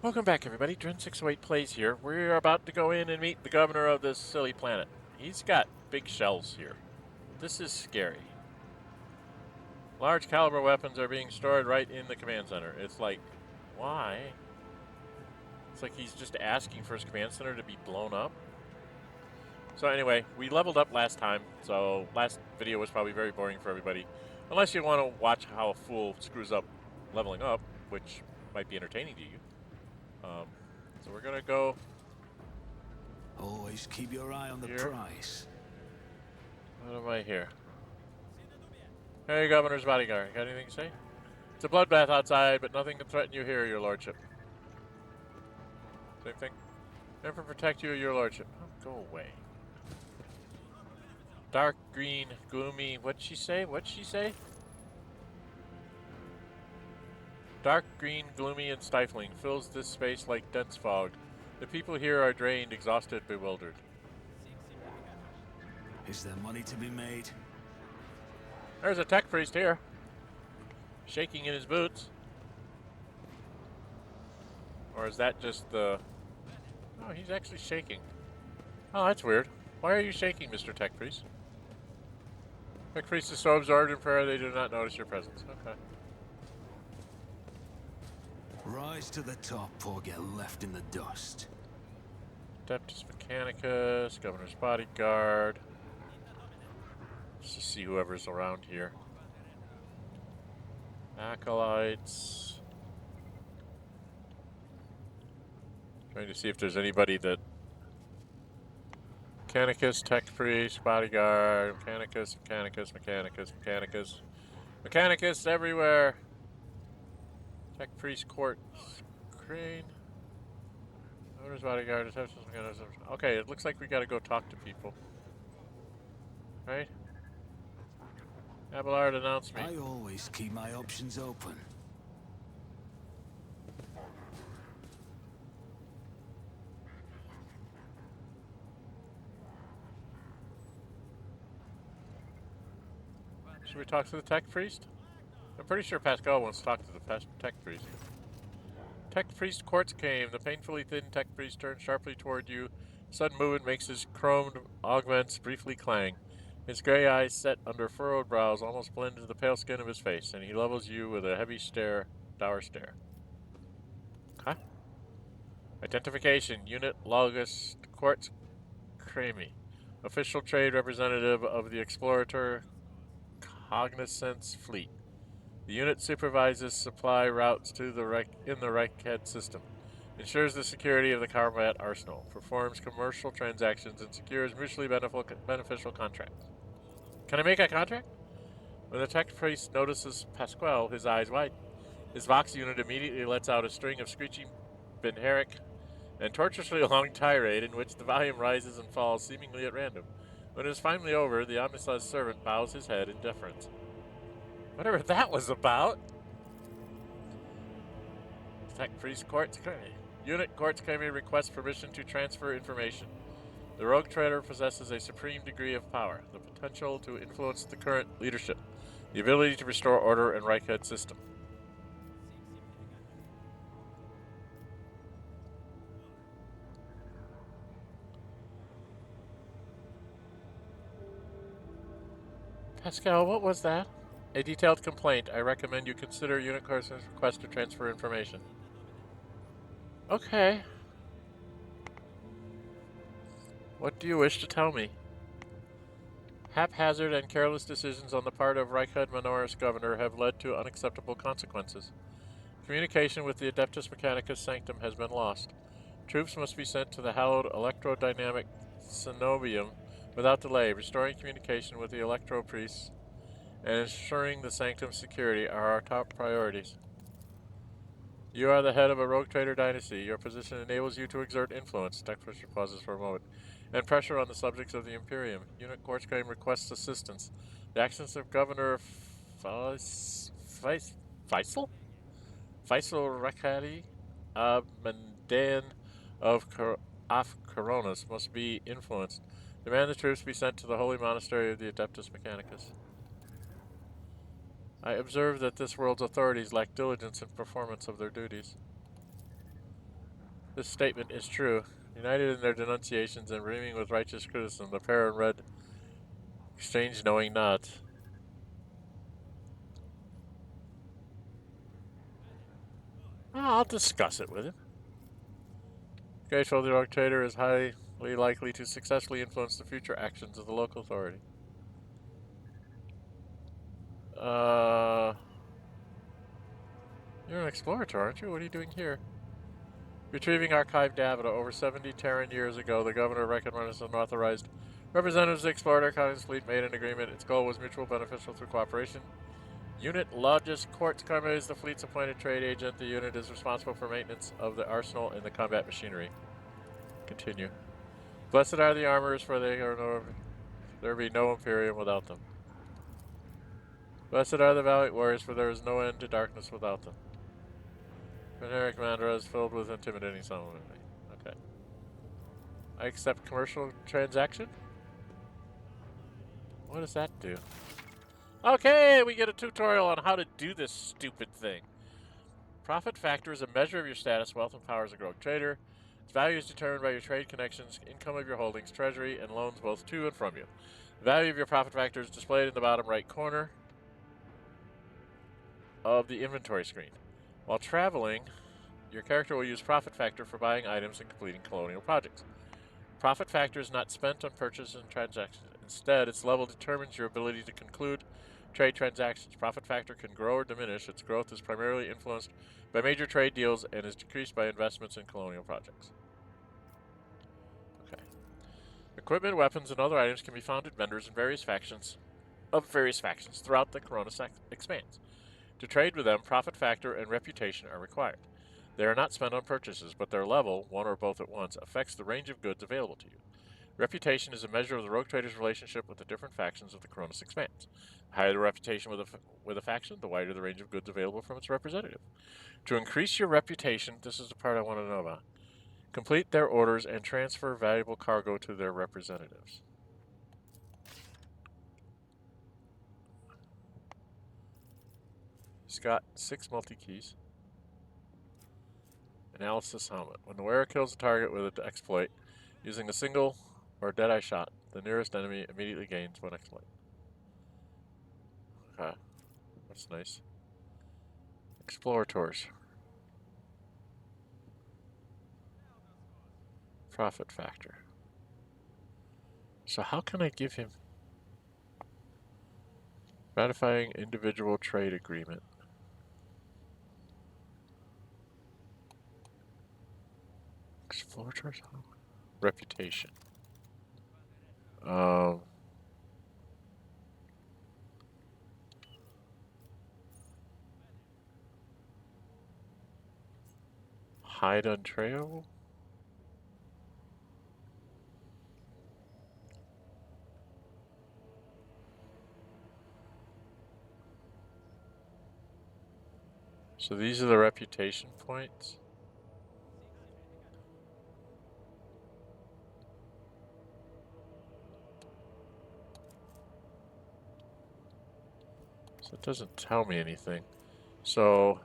Welcome back, everybody. Dren608 plays here. We're about to go in and meet the governor of this silly planet. He's got big shells here. This is scary. Large caliber weapons are being stored right in the command center. It's like, why? It's like he's just asking for his command center to be blown up. So anyway, we leveled up last time, so last video was probably very boring for everybody. Unless you want to watch how a fool screws up leveling up, which might be entertaining to you. So we're gonna go. Always keep your eye on the Here. price. What am I here? Hey, Governor's bodyguard. Got anything to say? It's a bloodbath outside, but nothing can threaten you here, your lordship. Same thing. Never protect you, your lordship. Oh, go away. Dark green, gloomy. What'd she say? What'd she say? Dark green, gloomy, and stifling fills this space like dense fog. The people here are drained, exhausted, bewildered. Is there money to be made? There's a tech priest here, shaking in his boots. Or is that just the... Oh, he's actually shaking. Oh, that's weird. Why are you shaking, Mr. Tech Priest? Tech Priest is so absorbed in prayer they do not notice your presence. Okay. Rise to the top or get left in the dust. Adeptus Mechanicus, Governor's Bodyguard. Let's just see whoever's around here. Acolytes. Trying to see if there's anybody that... Mechanicus, Tech Priest, Bodyguard, Mechanicus, Mechanicus, Mechanicus, Mechanicus. Mechanicus everywhere! Tech Priest, Quartz-Krame. Owner's Bodyguard, okay, it looks like we gotta go talk to people. Right? Abelard announced me. I always keep my options open. Should we talk to the Tech Priest? I'm pretty sure Pascal wants to talk to the Tech Priest. Tech Priest Quartz-Krame. The painfully thin Tech Priest turns sharply toward you. Sudden movement makes his chromed augments briefly clang. His gray eyes, set under furrowed brows, almost blend into the pale skin of his face, and he levels you with a heavy stare, dour stare. Okay. Identification: Unit Logos Quartz-Krame. Official trade representative of the Explorator Cognizance Fleet. The unit supervises supply routes to the in the Reichhead system, ensures the security of the combat arsenal, performs commercial transactions, and secures mutually beneficial contracts. Can I make a contract? When the tech priest notices Pasquale, his eyes widen. His Vox unit immediately lets out a string of screeching Benheric and tortuously long tirade in which the volume rises and falls seemingly at random. When it is finally over, the omniscience servant bows his head in deference. Whatever that was about. Tech Priest Quartz-Krame. Unit Quartz-Krame requests permission to transfer information. The rogue trader possesses a supreme degree of power, the potential to influence the current leadership, the ability to restore order in Reichhead system. Pascal, what was that? A detailed complaint. I recommend you consider Unit Quartz's request to transfer information. Okay. What do you wish to tell me? Haphazard and careless decisions on the part of Reichhead Minoris Governor have led to unacceptable consequences. Communication with the Adeptus Mechanicus Sanctum has been lost. Troops must be sent to the hallowed electrodynamic cenobium without delay. Restoring communication with the electro priests and ensuring the Sanctum's security are our top priorities. You are the head of a rogue trader dynasty. Your position enables you to exert influence. Tech Priest pauses for a moment. And pressure on the subjects of the Imperium. Unit Quartz-Krame requests assistance. The actions of Governor Faisal Rekhadi Mandan of Koronus must be influenced. Demand the troops be sent to the holy monastery of the Adeptus Mechanicus. I observe that this world's authorities lack diligence in performance of their duties. This statement is true. United in their denunciations and brimming with righteous criticism, the pair in red exchange knowing nods. I'll discuss it with him. Grateful the Cogitator is highly likely to successfully influence the future actions of the local authority. You're an explorator, aren't you? What are you doing here? Retrieving archived data. Over 70 Terran years ago, the governor recognized and authorized representatives of the Explorator Colonies fleet made an agreement. Its goal was mutual beneficial through cooperation. Unit Logis Quartz-Krame is the fleet's appointed trade agent. The unit is responsible for maintenance of the arsenal and the combat machinery. Continue. Blessed are the armorers, for there be no Imperium without them. Blessed are the valiant warriors, for there is no end to darkness without them. Primary commander is filled with intimidating someone. Okay. I accept commercial transaction? What does that do? Okay, we get a tutorial on how to do this stupid thing. Profit factor is a measure of your status, wealth, and power as a rogue trader. Its value is determined by your trade connections, income of your holdings, treasury, and loans both to and from you. The value of your profit factor is displayed in the bottom right corner of the inventory screen. While traveling, your character will use profit factor for buying items and completing colonial projects. Profit factor is not spent on purchases and transactions. Instead, its level determines your ability to conclude trade transactions. Profit factor can grow or diminish. Its growth is primarily influenced by major trade deals and is decreased by investments in colonial projects. Okay. Equipment, weapons, and other items can be found at vendors in various factions throughout the Koronus Expanse. To trade with them, profit factor and reputation are required. They are not spent on purchases, but their level, one or both at once, affects the range of goods available to you. Reputation is a measure of the rogue trader's relationship with the different factions of the Koronus Expanse. The higher the reputation with a faction, the wider the range of goods available from its representative. To increase your reputation, this is the part I want to know about. Complete their orders and transfer valuable cargo to their representatives. He's got 6 multi-keys. Analysis helmet. When the wearer kills a target with an exploit, using a single or dead-eye shot, the nearest enemy immediately gains 1 exploit. Okay, that's nice. Explorators. Profit factor. So how can I give him ratifying individual trade agreement? Explorators? Reputation. Hide untraceable? So these are the reputation points. So it doesn't tell me anything. So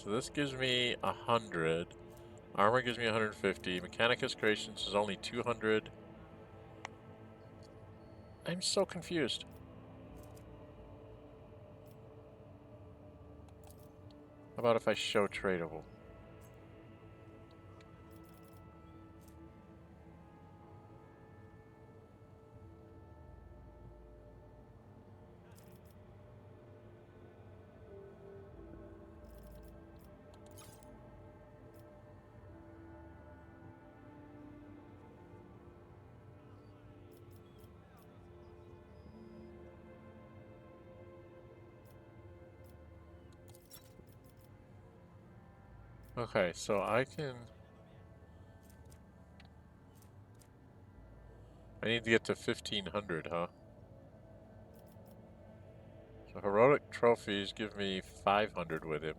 this gives me 100. Armor gives me 150. Mechanicus Creations is only 200. I'm so confused. How about if I show tradable? Okay, so I need to get to 1500, huh? So heroic trophies give me 500 with him.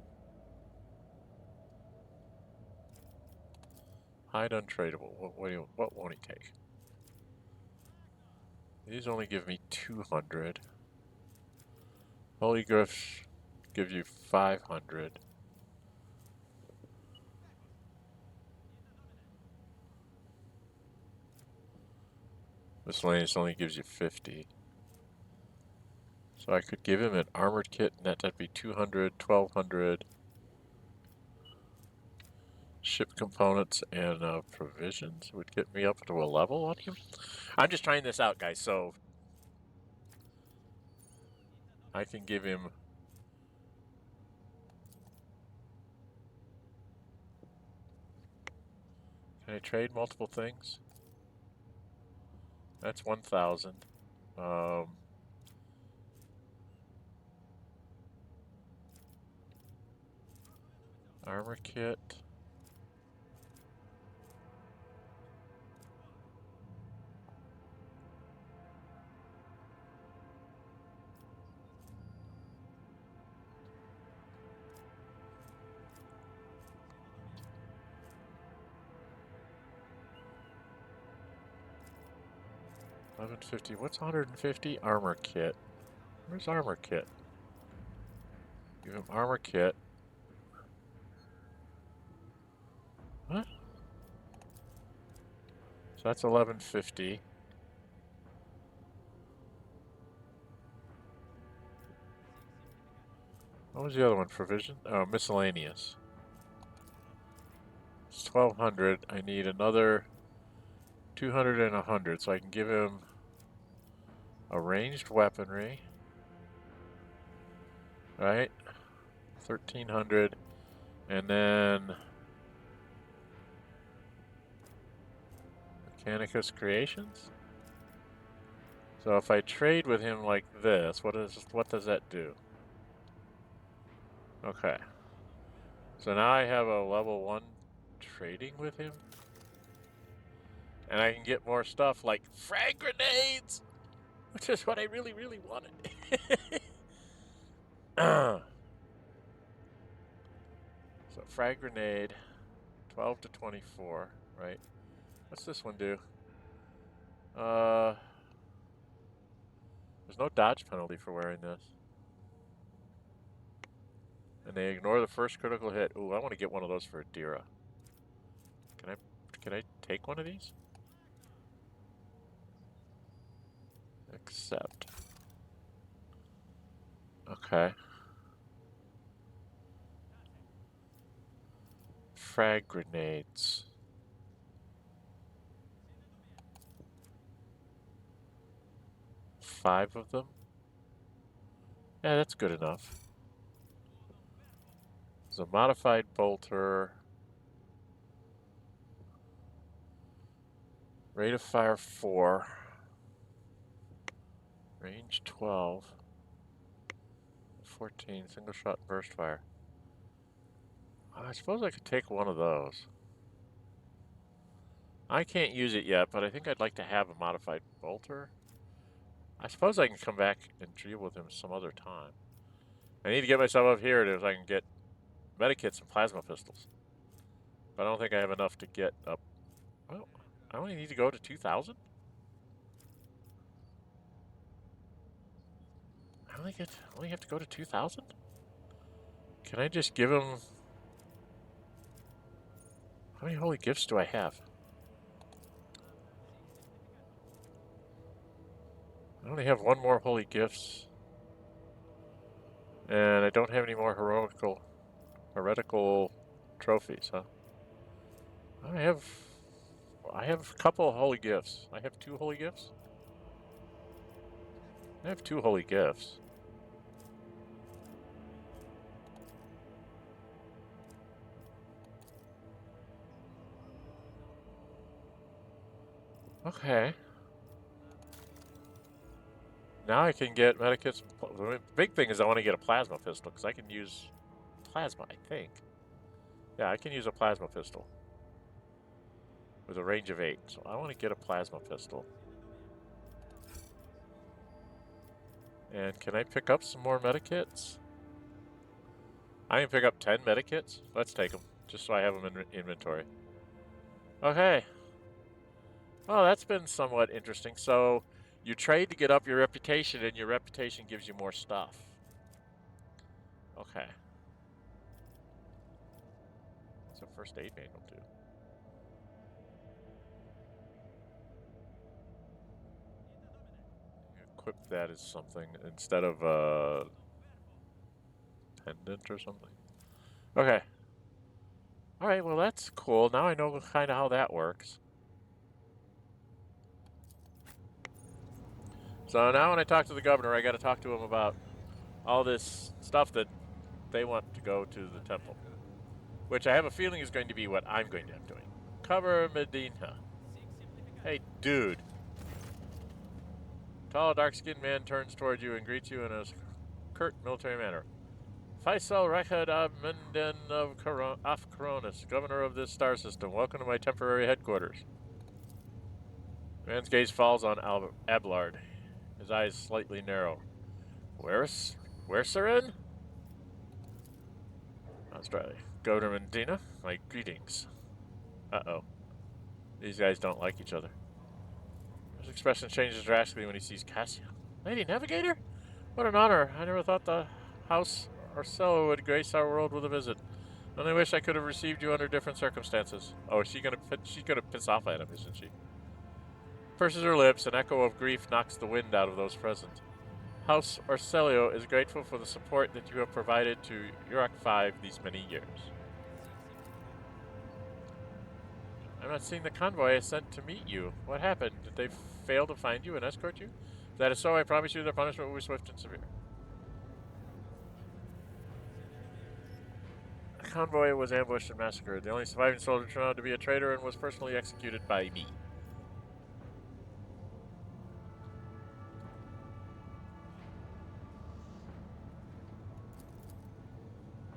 Hide untradeable. What won't he take? These only give me 200. Holy Glyphs give you 500. Miscellaneous only gives you 50. So I could give him an armored kit, and that'd be 200, 1200. Ship components and provisions would get me up to a level on him. I'm just trying this out, guys, so I can give him... Can I trade multiple things? That's 1,000. Armor kit. $1150. What's 150? Armor kit. Where's armor kit? Give him armor kit. What? So that's 1150. What was the other one? Provision? Oh, miscellaneous. It's 1200. I need another 200 and 100, so I can give him a ranged weaponry. Right? 1300. And then Mechanicus Creations. So if I trade with him like this, what does that do? Okay. So now I have a level 1 trading with him. And I can get more stuff like frag grenades, which is what I really, really wanted. So frag grenade, 12 to 24, right? What's this one do? There's no dodge penalty for wearing this. And they ignore the first critical hit. Ooh, I want to get one of those for Adira. Can I take one of these? Accept. Okay. Frag grenades. Five of them? Yeah, that's good enough. There's a modified bolter. Rate of fire 4. Range 12. 14. Single shot burst fire. I suppose I could take one of those. I can't use it yet, but I think I'd like to have a modified bolter. I suppose I can come back and deal with him some other time. I need to get myself up here so I can get medikits and plasma pistols. But I don't think I have enough to get up. Well, I only need to go to 2,000? I only have to go to 2,000? Can I just give him... How many holy gifts do I have? I only have one more holy gifts. And I don't have any more heretical trophies, huh? I have a couple of holy gifts. I have 2 holy gifts? I have 2 holy gifts. Okay. Now I can get medikits. The big thing is I want to get a plasma pistol, because I can use plasma, I think. Yeah, I can use a plasma pistol. With a range of 8. So I want to get a plasma pistol. And can I pick up some more medikits? I can pick up 10 medikits. Let's take them, just so I have them in inventory. Okay. Well, that's been somewhat interesting. So, you trade to get up your reputation, and your reputation gives you more stuff. Okay. What's a first aid manual do? equip that as something instead of a pendant or something. Okay. Alright, well that's cool. Now I know kind of how that works. So now when I talk to the governor, I got to talk to him about all this stuff that they want to go to the temple. Which I have a feeling is going to be what I'm going to end up doing. Cover Medina. Hey, dude. Tall, dark-skinned man turns toward you and greets you in a curt military manner. Faisal Rechad Abmenden of Koronus, governor of this star system. Welcome to my temporary headquarters. The man's gaze falls on Abelard. His eyes slightly narrow. Where's Seren? Australia. Governor Medina, my greetings. Uh-oh. These guys don't like each other. His expression changes drastically when he sees Cassia. Lady Navigator? What an honor. I never thought the House Arcella would grace our world with a visit. I only wish I could have received you under different circumstances. Oh, she's gonna piss off at him, isn't she? Purses her lips, an echo of grief knocks the wind out of those present. House Arcelio is grateful for the support that you have provided to Uruk 5 these many years. I'm not seeing the convoy I sent to meet you. What happened? Did they fail to find you and escort you? If that is so, I promise you their punishment will be swift and severe. The convoy was ambushed and massacred. The only surviving soldier turned out to be a traitor and was personally executed by me.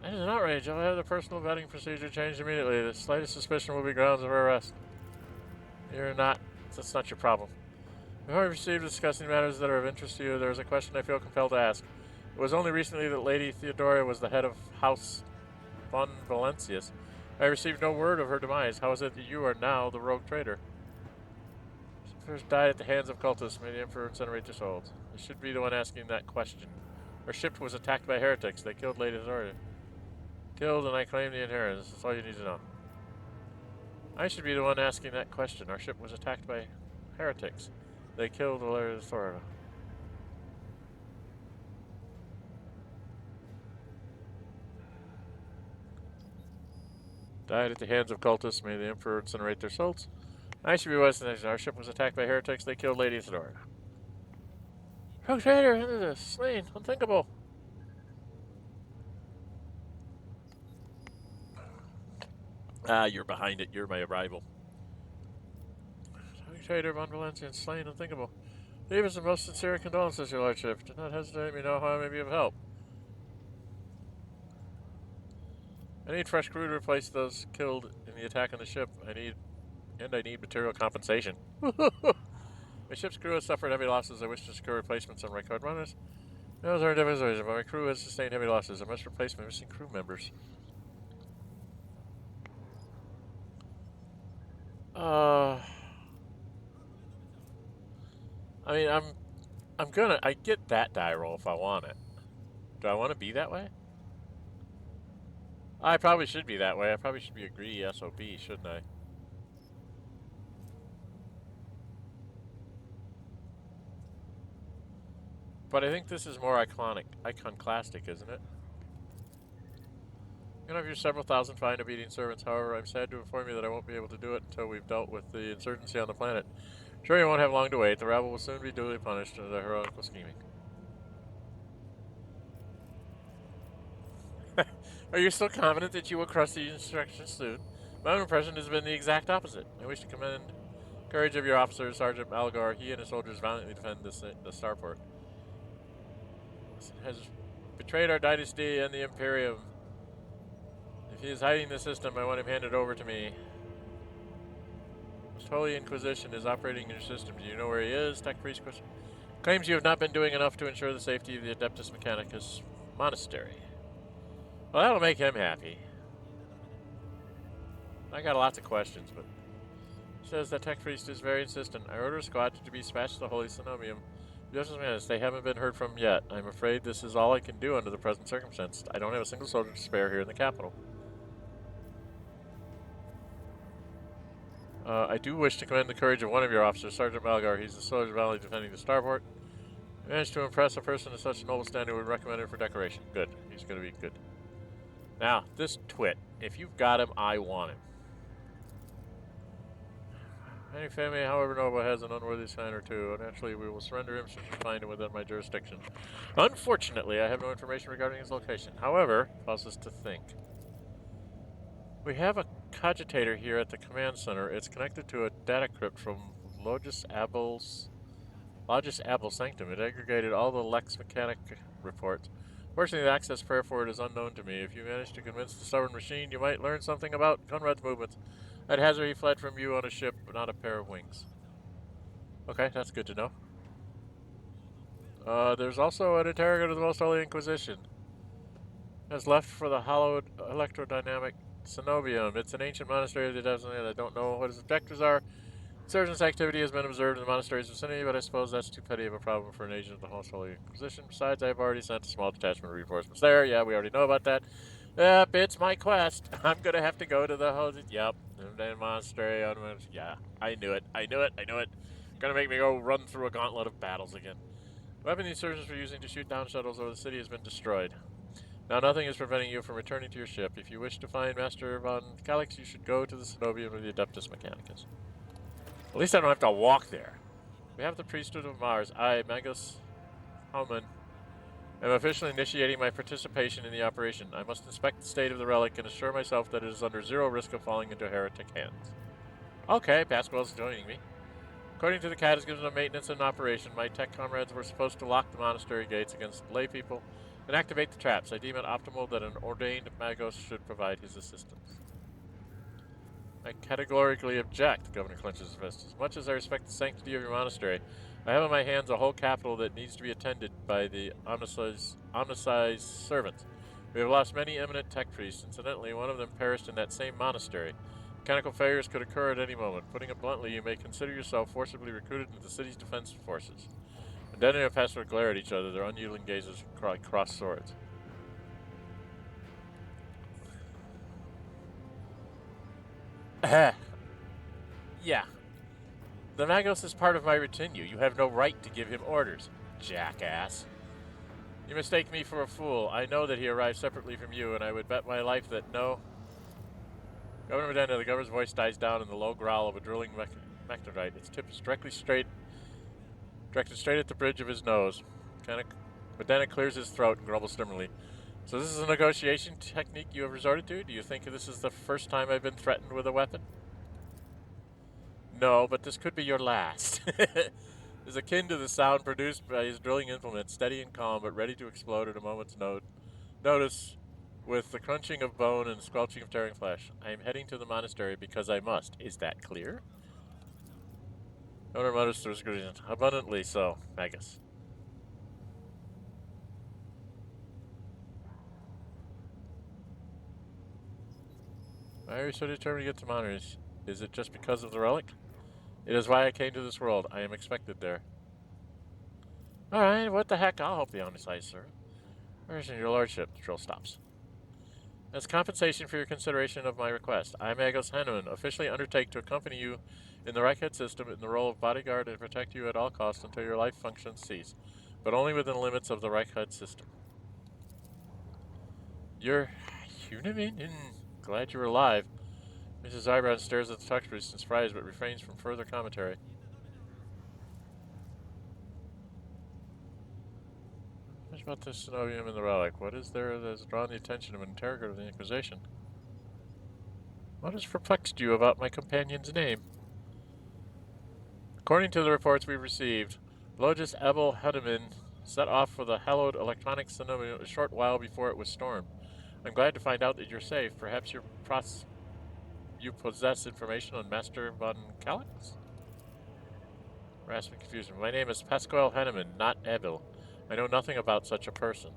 That is an outrage. I'll have the personal vetting procedure changed immediately. The slightest suspicion will be grounds of arrest. That's not your problem. Before I proceed with discussing matters that are of interest to you, there is a question I feel compelled to ask. It was only recently that Lady Theodora was the head of House von Valencius. I received no word of her demise. How is it that you are now the rogue traitor? She first died at the hands of cultists. May the Emperor incinerate their souls. I should be the one asking that question. Our ship was attacked by heretics. They killed Lady Theodora. Killed, and I claim the inheritance. That's all you need to know. I should be the one asking that question. Our ship was attacked by heretics. They killed Lady Theodora. Died at the hands of cultists. May the Emperor incinerate their souls. I should be the one. Our ship was attacked by heretics. They killed Lady Theodora. Rogue traitor, into this. Slain. Unthinkable. Ah, you're behind it. You're my rival. Traitor von Valencia, slain, unthinkable. Leave us the most sincere condolences, your lordship. Do not hesitate. Let me know how I may be of help. I need fresh crew to replace those killed in the attack on the ship. I need material compensation. My ship's crew has suffered heavy losses. I wish to secure replacements on record runners. Those are individuals, but my crew has sustained heavy losses. I must replace my missing crew members. I mean, I get that die roll if I want it. Do I want to be that way? I probably should be that way. I probably should be a greedy SOB, shouldn't I? But I think this is more iconoclastic, isn't it? I'm gonna have your several thousand fine obedient servants. However, I'm sad to inform you that I won't be able to do it until we've dealt with the insurgency on the planet. Sure, you won't have long to wait. The rabble will soon be duly punished for their heroical scheming. Are you still confident that you will crush the insurrection soon? My own impression has been the exact opposite. I wish to commend the courage of your officer, Sergeant Malgar. He and his soldiers valiantly defend the starport. Has betrayed our dynasty and the Imperium. If he is hiding the system, I want him handed over to me. Most Holy Inquisition is operating in your system. Do you know where he is? Tech Priest question. Claims you have not been doing enough to ensure the safety of the Adeptus Mechanicus monastery. Well, that'll make him happy. I got lots of questions, but he says that Tech Priest is very insistent. I order a squad to be dispatched to the Holy Cenomium. Justice Manus, they haven't been heard from yet. I'm afraid this is all I can do under the present circumstances. I don't have a single soldier to spare here in the capital. I do wish to commend the courage of one of your officers, Sergeant Malgar. He's a soldier valiantly defending the starport. Managed to impress a person of such noble standing would recommend him for decoration. Good. He's going to be good. Now, this twit. If you've got him, I want him. Any family, however noble, has an unworthy sign or two. Naturally, we will surrender him should we find him within my jurisdiction. Unfortunately, I have no information regarding his location. However, causes to think. We have a Cogitator here at the command center. It's connected to a data crypt from Logis Abel's Sanctum. It aggregated all the Lex Mechanic reports. Fortunately, the access prayer for it is unknown to me. If you manage to convince the stubborn machine, you might learn something about Conrad's movements. I'd hazard he fled from you on a ship, but not a pair of wings. Okay, that's good to know. There's also an interrogator of the Most Holy Inquisition. Has left for the hallowed electrodynamic Cenobium. It's an ancient monastery of the Desert. I don't know what its objectives are. Insurgents activity has been observed in the monastery's vicinity, but I suppose that's too petty of a problem for an agent of the Most Holy Inquisition. Besides, I've already sent a small detachment of reinforcements there. Yeah, we already know about that. Yep, it's my quest. I'm gonna have to go to the Holy... Yep, the monastery. Yeah, I knew it. Gonna make me go run through a gauntlet of battles again. The weapon the insurgents were using to shoot down shuttles over the city has been destroyed. Now, nothing is preventing you from returning to your ship. If you wish to find Master von Calix, you should go to the Cenobium of the Adeptus Mechanicus. At least I don't have to walk there. We have the priesthood of Mars. I, Magus Hauman, am officially initiating my participation in the operation. I must inspect the state of the relic and assure myself that it is under zero risk of falling into heretic hands. Okay, Pasquale's joining me. According to the Catechism of Maintenance and Operation, my tech comrades were supposed to lock the monastery gates against lay people and activate the traps. I deem it optimal that an ordained Magos should provide his assistance. I categorically object, the governor clenches his fist. As much as I respect the sanctity of your monastery, I have in my hands a whole capital that needs to be attended by the omnicized servants. We have lost many eminent tech priests. Incidentally, one of them perished in that same monastery. Mechanical failures could occur at any moment. Putting it bluntly, you may consider yourself forcibly recruited into the city's defense forces. Identity and Pastor glare at each other, their unyielding gazes cross swords. Yeah. The Magos is part of my retinue. You have no right to give him orders, jackass. You mistake me for a fool. I know that he arrived separately from you, and I would bet my life that no... Governor Medenda, the governor's voice dies down in the low growl of a drilling mechanite. Its tip is directed straight at the bridge of his nose. Medenda clears his throat and grumbles sternly. So this is a negotiation technique you have resorted to? Do you think this is the first time I've been threatened with a weapon? No, but this could be your last. Is akin to the sound produced by his drilling implement, steady and calm, but ready to explode at a moment's notice, with the crunching of bone and squelching of tearing flesh. I am heading to the monastery because I must. Is that clear? Governor mutters through his grin. Abundantly so, Magus. Why are you so determined to get to Monterey? Is it just because of the relic? It is why I came to this world. I am expected there. Alright, what the heck? I'll help the omnicized, sir. Where is your lordship? The drill stops. As compensation for your consideration of my request, I, Magos Henneman, officially undertake to accompany you in the Reichhead system in the role of bodyguard and protect you at all costs until your life functions cease, but only within the limits of the Reichhead system. You're human? Glad you're alive. Mrs. Zybron stares at the tux priest in surprise, but refrains from further commentary. Much about this Cenobium and the relic. What is there that has drawn the attention of an interrogator of the Inquisition? What has perplexed you about my companion's name? According to the reports we received, Logis Abel Hedeman set off for the hallowed electronic Cenobium a short while before it was stormed. I'm glad to find out that you're safe. Perhaps you possess information on Master von Calix? Rasping confusion. My name is Pasquale Henneman, not Abel. I know nothing about such a person.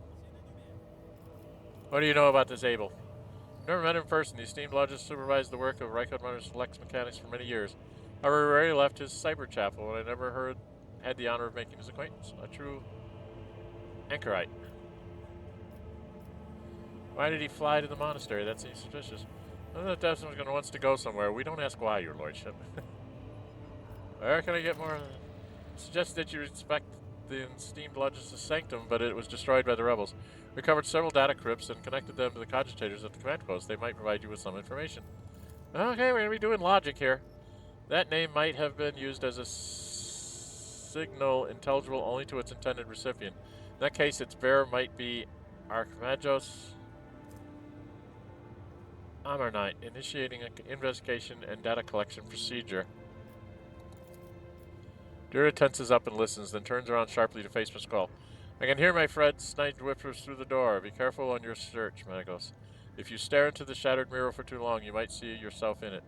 What do you know about this Abel? Never met him in person. The esteemed Logis supervised the work of Reichard Runner's Lex Mechanics for many years. However, he rarely left his cyber chapel, and I never had the honor of making his acquaintance. A true anchorite. Why did he fly to the monastery? That seems suspicious. I know that Desmond was going to want to go somewhere. We don't ask why, your lordship. Where can I get more? Suggest that you respect the esteemed Logis' sanctum, but it was destroyed by the rebels. We recovered several data crypts and connected them to the Cogitators at the command post. They might provide you with some information. Okay, we're going to be doing logic here. That name might have been used as a signal intelligible only to its intended recipient. In that case, its bearer might be Archmagos Amarnite, initiating an investigation and data collection procedure. Dura tenses up and listens, then turns around sharply to face Pascal. I can hear my Fred snide whispers through the door. Be careful on your search, Magos. If you stare into the shattered mirror for too long, you might see yourself in it.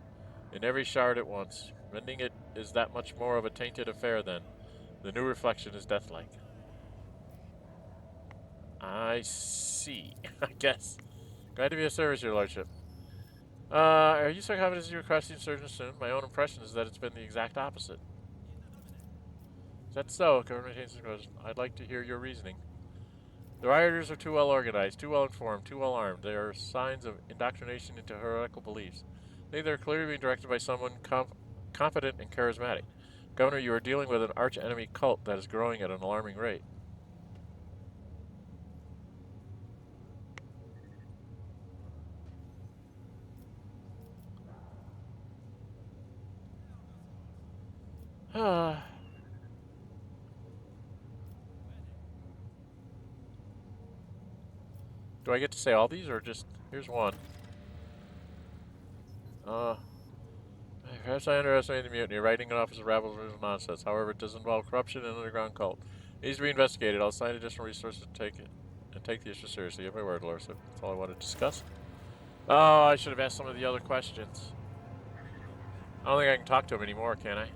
In every shard at once. Mending it is that much more of a tainted affair then. The new reflection is deathlike. I see. I guess. Glad to be of service, your lordship. Are you so confident as you request the insurgents soon? My own impression is that it's been the exact opposite. Is that so? Government goes, I'd like to hear your reasoning. The rioters are too well organized, too well informed, too well armed. They are signs of indoctrination into heretical beliefs. I think they're clearly being directed by someone competent and charismatic. Governor, you are dealing with an arch-enemy cult that is growing at an alarming rate. Do I get to say all these, or just, here's one? Perhaps I underestimated the mutiny. Writing it off as a rabble of nonsense. However, it does involve corruption and an underground cult. It needs to be investigated. I'll assign additional resources to take it, and take the issue seriously. You have my word, Lord. So that's all I wanted to discuss. Oh, I should have asked some of the other questions. I don't think I can talk to him anymore, can I?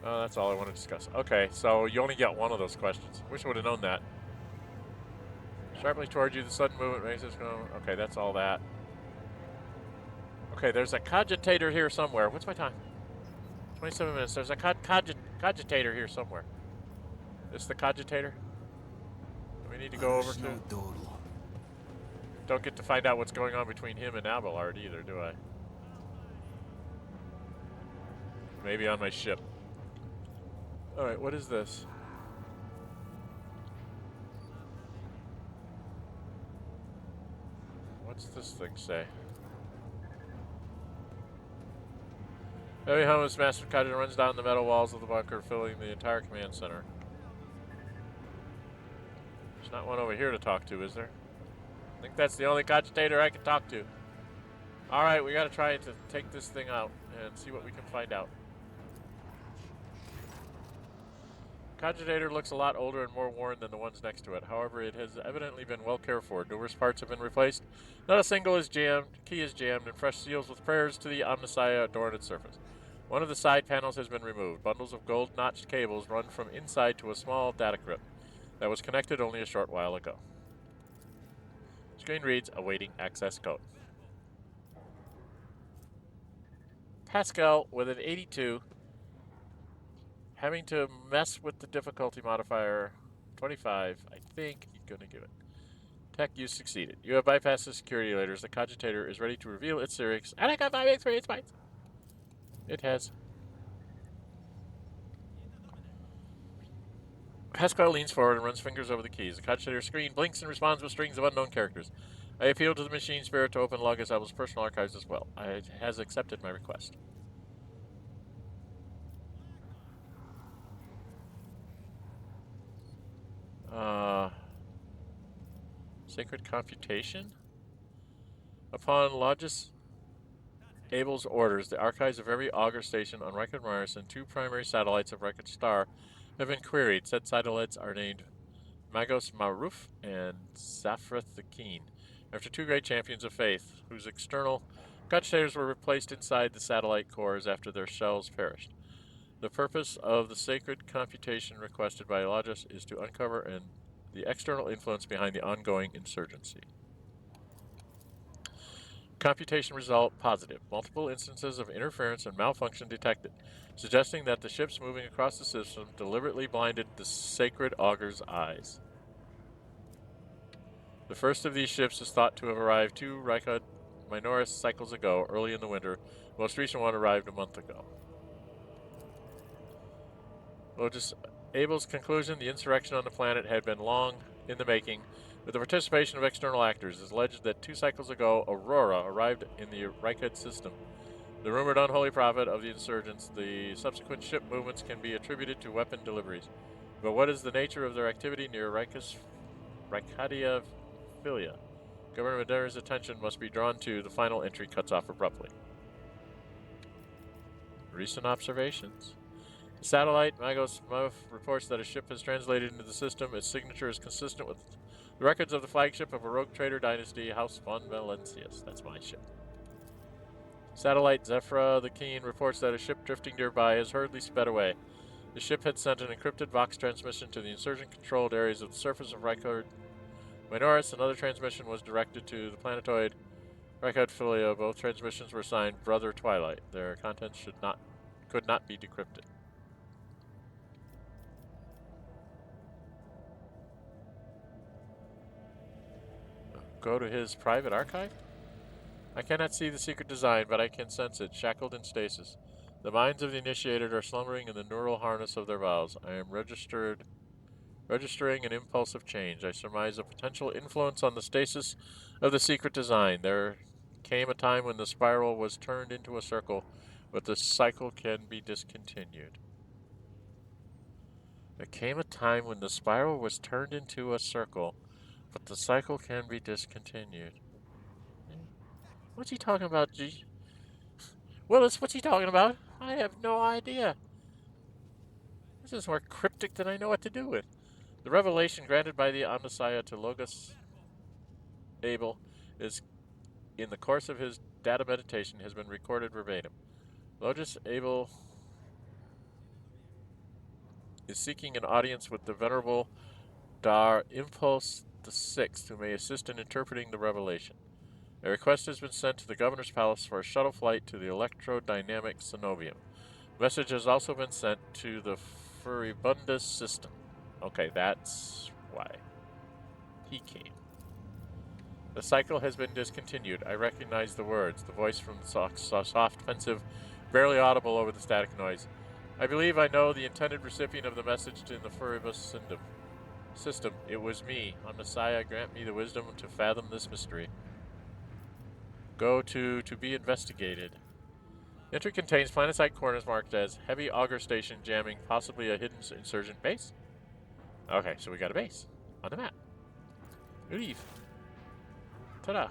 Oh, that's all I want to discuss. Okay, so you only get one of those questions. Wish I would have known that. Sharply towards you, the sudden movement makes us go. Okay, that's all that. Okay, there's a Cogitator here somewhere. What's my time? 27 minutes. There's a Cogitator here somewhere. This the Cogitator? We need to go over to... Don't get to find out what's going on between him and Abelard either, do I? Maybe on my ship. Alright, what is this? What's this thing say? Heavy hum of massive Cogitator runs down the metal walls of the bunker, filling the entire command center. There's not one over here to talk to, is there? I think that's the only Cogitator I can talk to. Alright, we gotta try to take this thing out and see what we can find out. Cogitator looks a lot older and more worn than the ones next to it. However, it has evidently been well cared for. Numerous parts have been replaced. Not a single is jammed, key is jammed, and fresh seals with prayers to the Omnissiah adorn its surface. One of the side panels has been removed. Bundles of gold-notched cables run from inside to a small data crypt that was connected only a short while ago. Screen reads, awaiting access code. Pascal with an 82. Having to mess with the difficulty modifier 25, I think you're going to give it. Tech, you succeeded. You have bypassed the security layers. The Cogitator is ready to reveal its serious. And I got 5 experience points. It has. Pascal leans forward and runs fingers over the keys. The Cogitator screen blinks and responds with strings of unknown characters. I appeal to the machine spirit to open Logis Abel's personal archives as well. It has accepted my request. Sacred computation? Upon Logis Abel's orders, the archives of every augur station on Reichard Mars and 2 primary satellites of Reichard Star have been queried. Said satellites are named Magos Maruf and Zafrith the Keen, after 2 great champions of faith, whose external Cogitators were replaced inside the satellite cores after their shells perished. The purpose of the sacred computation requested by Logis is to uncover the external influence behind the ongoing insurgency. Computation result positive. Multiple instances of interference and malfunction detected, suggesting that the ships moving across the system deliberately blinded the sacred augur's eyes. The first of these ships is thought to have arrived 2 Reichard Minoris cycles ago, early in the winter. The most recent one arrived a month ago. Just Abel's conclusion, the insurrection on the planet had been long in the making, with the participation of external actors. It's alleged that 2 cycles ago, Aurora arrived in the Reichhead system. The rumored unholy prophet of the insurgents, the subsequent ship movements can be attributed to weapon deliveries. But what is the nature of their activity near Reichadia Filia? Governor Madera's attention must be drawn to. The final entry cuts off abruptly. Recent observations. The satellite, Magos reports that a ship has translated into the system. Its signature is consistent with the records of the flagship of a rogue trader dynasty, House von Valencius. That's my ship. Satellite Zephyra the Keen reports that a ship drifting nearby has hurriedly sped away. The ship had sent an encrypted Vox transmission to the insurgent-controlled areas of the surface of Reichard Minoris. Another transmission was directed to the planetoid Reichard Filia. Both transmissions were signed Brother Twilight. Their contents could not be decrypted. Go to his private archive? I cannot see the secret design, but I can sense it, shackled in stasis. The minds of the initiated are slumbering in the neural harness of their vows. I am registering an impulse of change. I surmise a potential influence on the stasis of the secret design. There came a time when the spiral was turned into a circle, but the cycle can be discontinued. There came a time when the spiral was turned into a circle, but the cycle can be discontinued. What's he talking about, G? Willis, what's he talking about? I have no idea. This is more cryptic than I know what to do with. The revelation granted by the Omnissiah to Logos Abel is, in the course of his data meditation, has been recorded verbatim. Logos Abel is seeking an audience with the venerable Dar Impulse VI, who may assist in interpreting the revelation. A request has been sent to the Governor's Palace for a shuttle flight to the electrodynamic Synovium. A message has also been sent to the Furibundus system. Okay, that's why he came. The cycle has been discontinued. I recognize the words, the voice from the soft, pensive, barely audible over the static noise. I believe I know the intended recipient of the message in the Furibus system. It was me. Omnissiah, grant me the wisdom to fathom this mystery. Go to be investigated. Entry contains planet-side coordinates marked as heavy auger station jamming, possibly a hidden insurgent base. Okay, so we got a base on the map. Leave. Ta-da.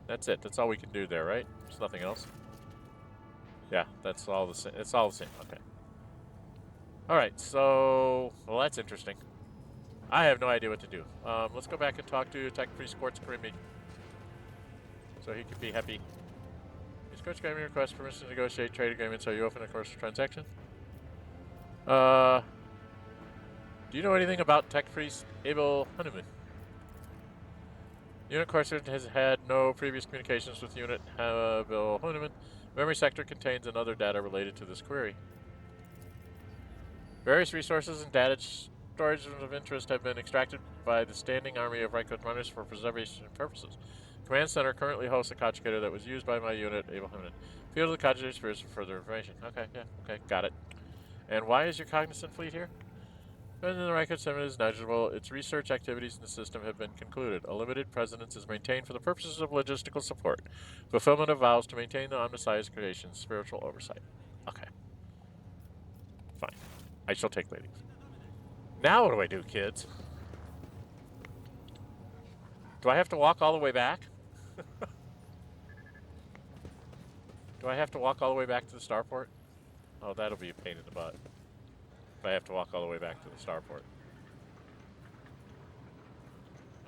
That's it. That's all we can do there, right? There's nothing else. Yeah, that's all the same. It's all the same. Okay. All right. So, well, that's interesting. I have no idea what to do. Let's go back and talk to Tech Priest Quartz-Krame, so he could be happy. Is Quartz-Krame request permission to negotiate trade agreements? Are you open to commercial transaction? Do you know anything about Tech Priest Abel Honeyman? Unit Quartz has had no previous communications with Unit Abel Honeyman. Memory sector contains another data related to this query. Various resources and data storage of interest have been extracted by the standing army of Reichard runners for preservation purposes. Command Center currently hosts a Cogitator that was used by my unit, Abel Honeyman. Field of the Cogitator Spears for further information. Okay, yeah, okay, got it. And why is your cognizant fleet here? When the Reichard Summit is negligible, its research activities in the system have been concluded. A limited presence is maintained for the purposes of logistical support, fulfillment of vows to maintain the Omnissiah's creation, spiritual oversight. Okay. Fine. I shall take leave. Now what do I do, kids? Do I have to walk all the way back? Do I have to walk all the way back to the starport? Oh, that'll be a pain in the butt. If I have to walk all the way back to the starport.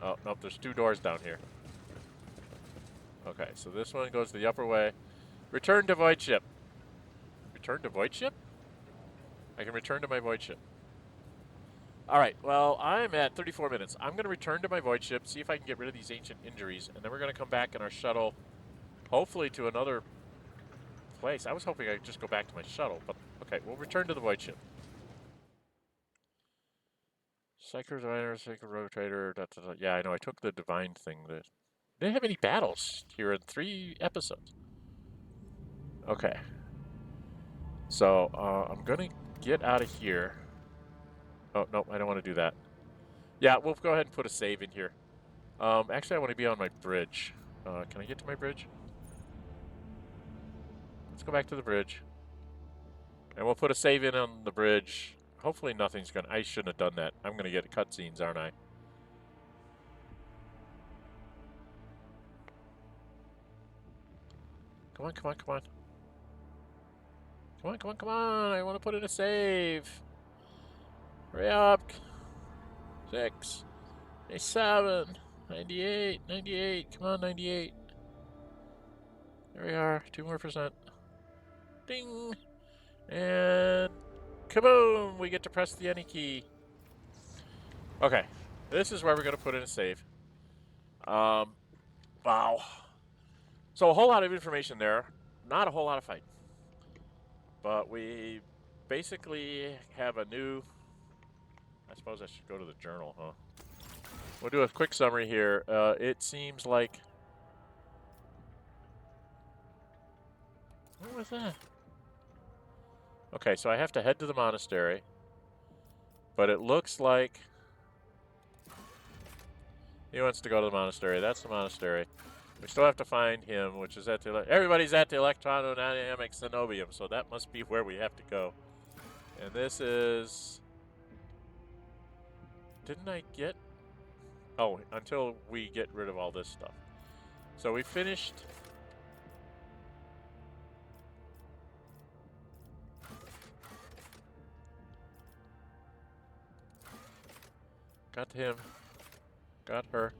Oh, nope, there's 2 doors down here. Okay, so this one goes the upper way. Return to void ship. Return to void ship? I can return to my void ship. Alright, well, I'm at 34 minutes. I'm going to return to my void ship, see if I can get rid of these ancient injuries, and then we're going to come back in our shuttle, hopefully to another place. I was hoping I could just go back to my shuttle, but okay, we'll return to the void ship. Psycho Diviner, Psycho Rotator, yeah, I know, I took the divine thing. They didn't have any battles here in 3 episodes. Okay. So, I'm going to get out of here. Oh, no, I don't want to do that. Yeah, we'll go ahead and put a save in here. Actually, I want to be on my bridge. Can I get to my bridge? Let's go back to the bridge. And we'll put a save in on the bridge. Hopefully nothing's going to... I shouldn't have done that. I'm going to get cutscenes, aren't I? Come on, come on, come on. Come on, come on, come on. I want to put in a save. Hurry up. 6, 7, 98, 98. Come on, 98. There we are. 2 more %. Ding. And kaboom. We get to press the any key. Okay. This is where we're going to put in a save. Wow. So a whole lot of information there. Not a whole lot of fight. But we basically have a new... I suppose I should go to the journal, huh? We'll do a quick summary here. It seems like... What was that? Okay, so I have to head to the monastery. But it looks like... He wants to go to the monastery. That's the monastery. We still have to find him, which is at the... Everybody's at the electrodynamic cenobium, so that must be where we have to go. And this is... Didn't I get... Oh, until we get rid of all this stuff. So we finished... Got him. Got her.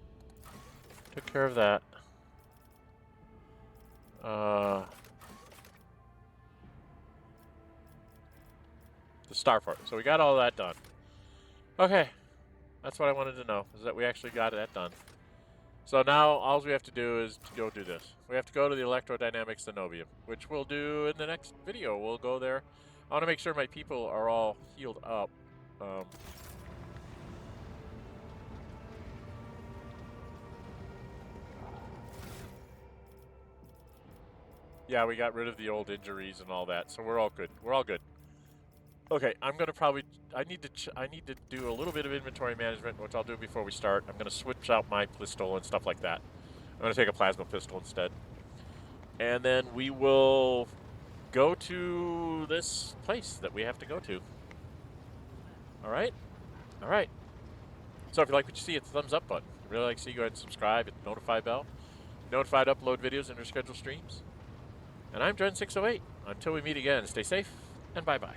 Took care of that. The starport. So we got all that done. Okay. That's what I wanted to know, is that we actually got that done. So now all we have to do is to go do this. We have to go to the electrodynamic cenobium, which we'll do in the next video. We'll go there. I want to make sure my people are all healed up. Yeah, we got rid of the old injuries and all that, so we're all good. We're all good. Okay, I'm gonna probably... I need to do a little bit of inventory management, which I'll do before we start. I'm gonna switch out my pistol and stuff like that. I'm gonna take a plasma pistol instead. And then we will go to this place that we have to go to. Alright? Alright. So if you like what you see, hit the thumbs up button. If you really like to see, go ahead and subscribe, hit the notify bell. Notified to upload videos and reschedule streams. And I'm Dren608. Until we meet again, stay safe and bye-bye.